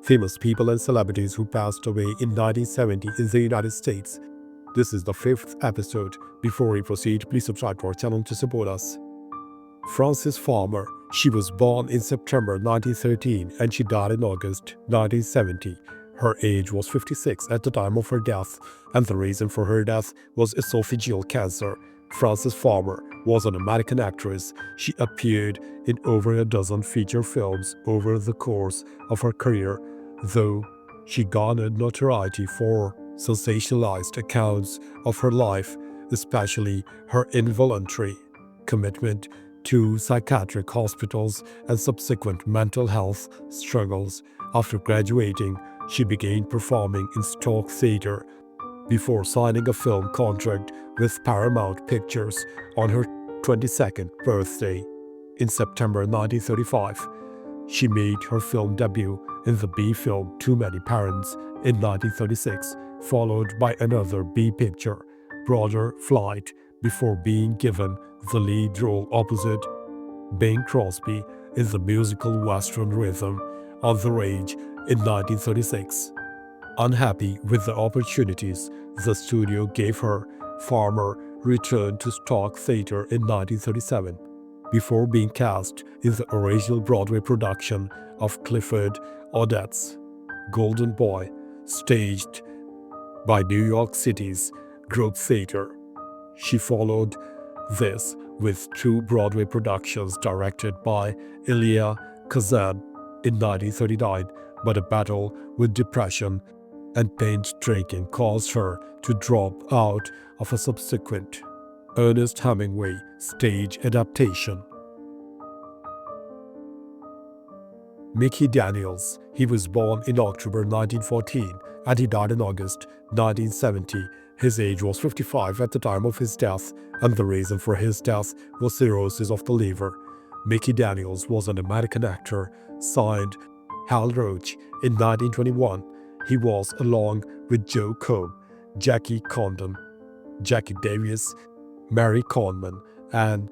famous people and celebrities who passed away in 1970 in the United States. This is the 5th episode. Before we proceed, please subscribe to our channel to support us. Frances Farmer. She was born in September 1913 and she died in August 1970. Her age was 56 at the time of her death, and the reason for her death was esophageal cancer. Frances Farmer was an American actress. She appeared in over a dozen feature films over the course of her career, though she garnered notoriety for sensationalized accounts of her life, especially her involuntary commitment to psychiatric hospitals and subsequent mental health struggles. After graduating, she began performing in stock theater before signing a film contract with Paramount Pictures on her 22nd birthday in September 1935. She made her film debut in the B film Too Many Parents in 1936, followed by another B picture, Broader Flight, before being given the lead role opposite Bing Crosby in the musical Western Rhythm on the Rage in 1936. Unhappy with the opportunities the studio gave her, Farmer returned to stock theater in 1937 before being cast in the original Broadway production of Clifford Odets' Golden Boy, staged by New York City's Grove Theater. She followed this with 2 Broadway productions directed by Elia Kazan in 1939, but a battle with depression and pain-striking caused her to drop out of a subsequent Ernest Hemingway stage adaptation. Mickey Daniels. He was born in October 1914 and he died in August 1970. His age was 55 at the time of his death, and the reason for his death was cirrhosis of the liver. Mickey Daniels was an American actor, signed Hal Roach in 1921. He was, along with Joe Cobb, Jackie Condon, Jackie Davis, Mary Conman, and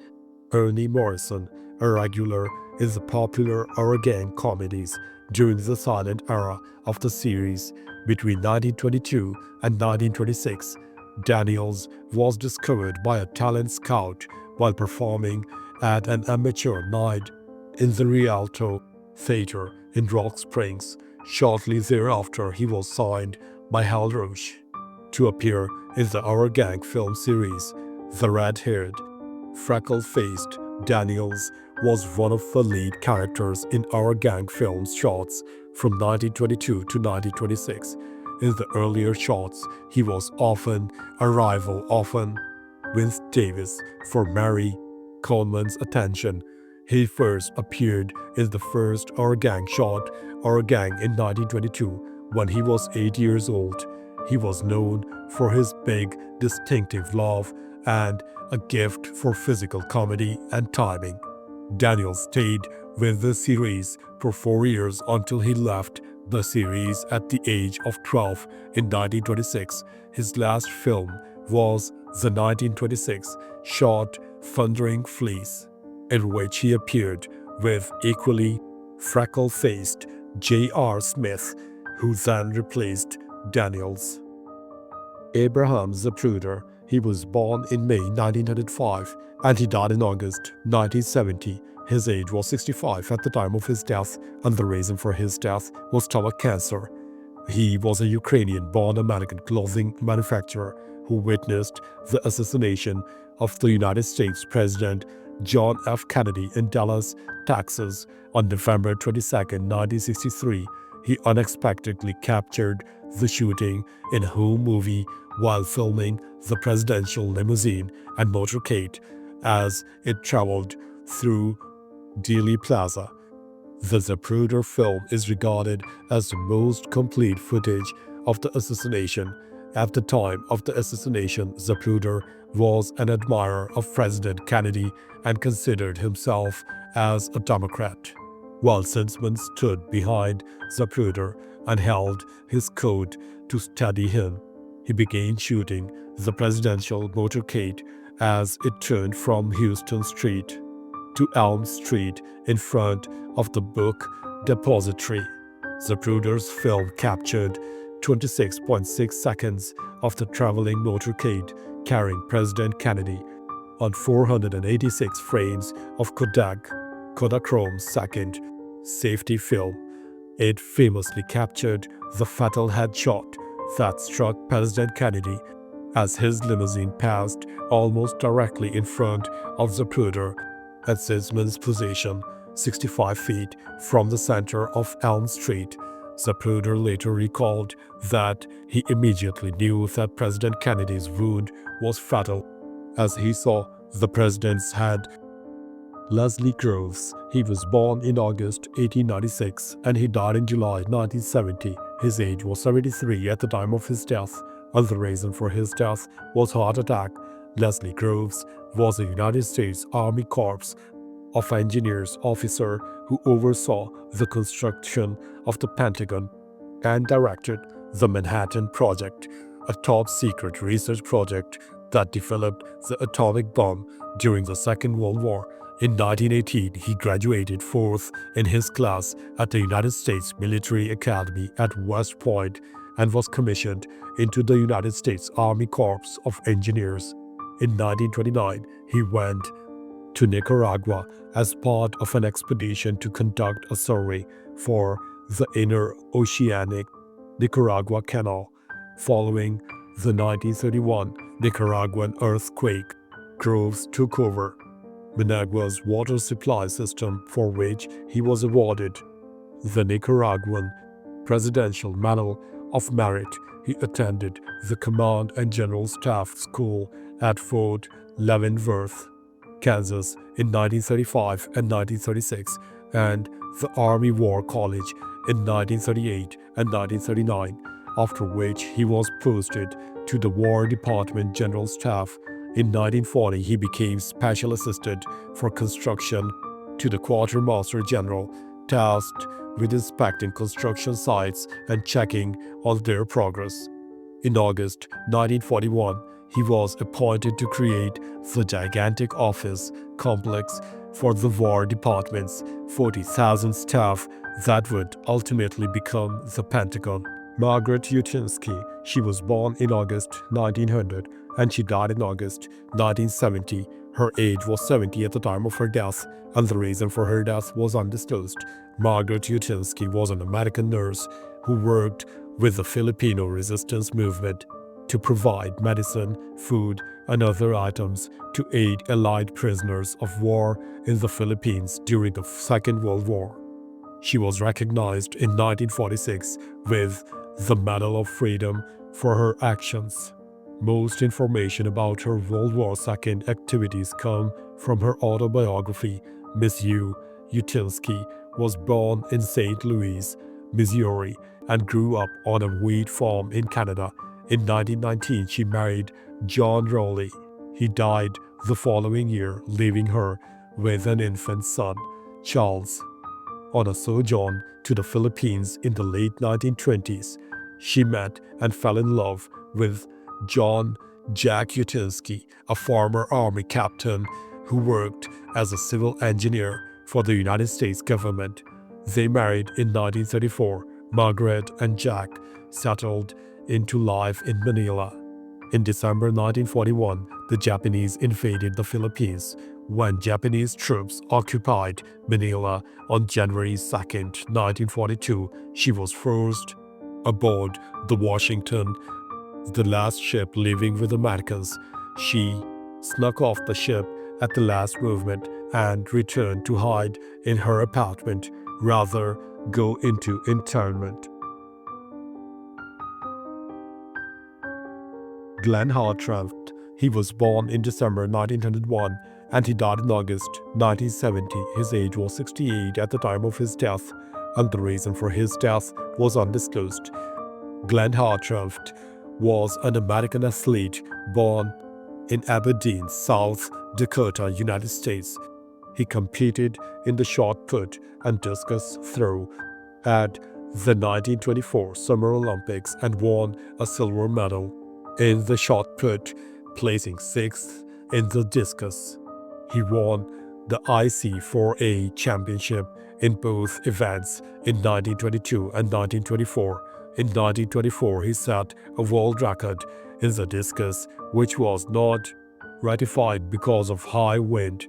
Ernie Morrison, a regular in the popular Our Gang comedies during the silent era of the series. Between 1922 and 1926, Daniels was discovered by a talent scout while performing at an amateur night in the Rialto Theater in Rock Springs. Shortly thereafter, he was signed by Hal Roach to appear in the Our Gang film series. The red-haired, freckle-faced Daniels was one of the lead characters in Our Gang film's shots from 1922 to 1926. In the earlier shots, he was often a rival, often with Davis, for Mary Conman's attention. He first appeared in the first Our Gang shot, Our Gang in 1922, when he was 8 years old. He was known for his big, distinctive laugh and a gift for physical comedy and timing. Daniels stayed with the series for 4 years until he left the series at the age of 12 in 1926. His last film was the 1926 short Thundering Fleece, in which he appeared with equally freckle-faced J.R. Smith, who then replaced Daniels. Abraham Zapruder. He was born in May 1905 and he died in August 1970. His age was 65 at the time of his death, and the reason for his death was stomach cancer. He was a Ukrainian-born American clothing manufacturer who witnessed the assassination of the United States President John F. Kennedy in Dallas, Texas on November 22, 1963. He unexpectedly captured the shooting in a home movie while filming the presidential limousine and motorcade as it traveled through Dealey Plaza. The Zapruder film is regarded as the most complete footage of the assassination. At the time of the assassination, Zapruder was an admirer of President Kennedy and considered himself as a Democrat, while Zinsman stood behind Zapruder and held his coat to steady him. He began shooting the presidential motorcade as it turned from Houston Street to Elm Street in front of the book depository. Zapruder's film captured 26.6 seconds of the traveling motorcade carrying President Kennedy on 486 frames of Kodachrome's second safety film. It famously captured the fatal headshot that struck President Kennedy as his limousine passed almost directly in front of Zapruder at Zisman's position, 65 feet from the center of Elm Street. Zapruder later recalled that he immediately knew that President Kennedy's wound was fatal, as he saw the president's head. Leslie Groves. He was born in August 1896 and he died in July 1970. His age was 73 at the time of his death, and the reason for his death was heart attack. Leslie Groves was a United States Army Corps of Engineers officer who oversaw the construction of the Pentagon and directed the Manhattan Project, a top-secret research project that developed the atomic bomb during the Second World War. In 1918, he graduated fourth in his class at the United States Military Academy at West Point and was commissioned into the United States Army Corps of Engineers. In 1929, he went to Nicaragua as part of an expedition to conduct a survey for the Inner Oceanic Nicaragua Canal. Following the 1931 Nicaraguan earthquake, Groves took over Managua's water supply system, for which he was awarded the Nicaraguan Presidential Medal of Merit. He attended the Command and General Staff School at Fort Leavenworth, Kansas in 1935 and 1936, and the Army War College in 1938 and 1939, after which he was posted to the War Department General Staff. In 1940, he became Special Assistant for Construction to the Quartermaster General, tasked with inspecting construction sites and checking on their progress. In August 1941, he was appointed to create the gigantic office complex for the War Department's 40,000 staff that would ultimately become the Pentagon. Margaret Yutinsky. She was born in August 1900 and she died in August 1970. Her age was 70 at the time of her death, and the reason for her death was undisclosed. Margaret Yutinsky was an American nurse who worked with the Filipino resistance movement to provide medicine, food, and other items to aid Allied prisoners of war in the Philippines during the Second World War. She was recognized in 1946 with the Medal of Freedom for her actions. Most information about her World War II activities come from her autobiography. Miss Yutinsky was born in St. Louis, Missouri, and grew up on a wheat farm in Canada. In 1919, she married John Rowley. He died the following year, leaving her with an infant son, Charles. On a sojourn to the Philippines in the late 1920s, she met and fell in love with John Jack Yutinsky, a former Army captain who worked as a civil engineer for the United States government. They married in 1934. Margaret and Jack settled into life in Manila. In December 1941, the Japanese invaded the Philippines. When Japanese troops occupied Manila on January 2, 1942, she was forced aboard the Washington, the last ship leaving with Americans. She snuck off the ship at the last movement and returned to hide in her apartment, rather go into internment. Glenn Hartranft. He was born in December 1901 and he died in August 1970. His age was 68 at the time of his death, and the reason for his death was undisclosed. Glenn Hartranft was an American athlete born in Aberdeen, South Dakota, United States. He competed in the shot put and discus throw at the 1924 Summer Olympics and won a silver medal in the shot put, placing 6th in the discus. He won the IC4A championship in both events in 1922 and 1924. In 1924, he set a world record in the discus, which was not ratified because of high wind.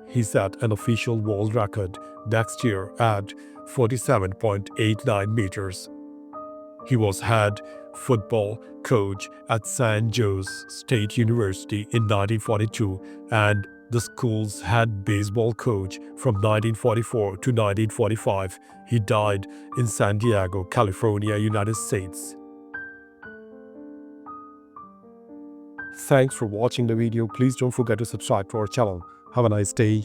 He set an official world record next year at 47.89 meters. He was head football coach at San Jose State University in 1942 and the school's head baseball coach from 1944 to 1945. He died in San Diego, California, United States. Thanks for watching the video. Please don't forget to subscribe to our channel. Have a nice day.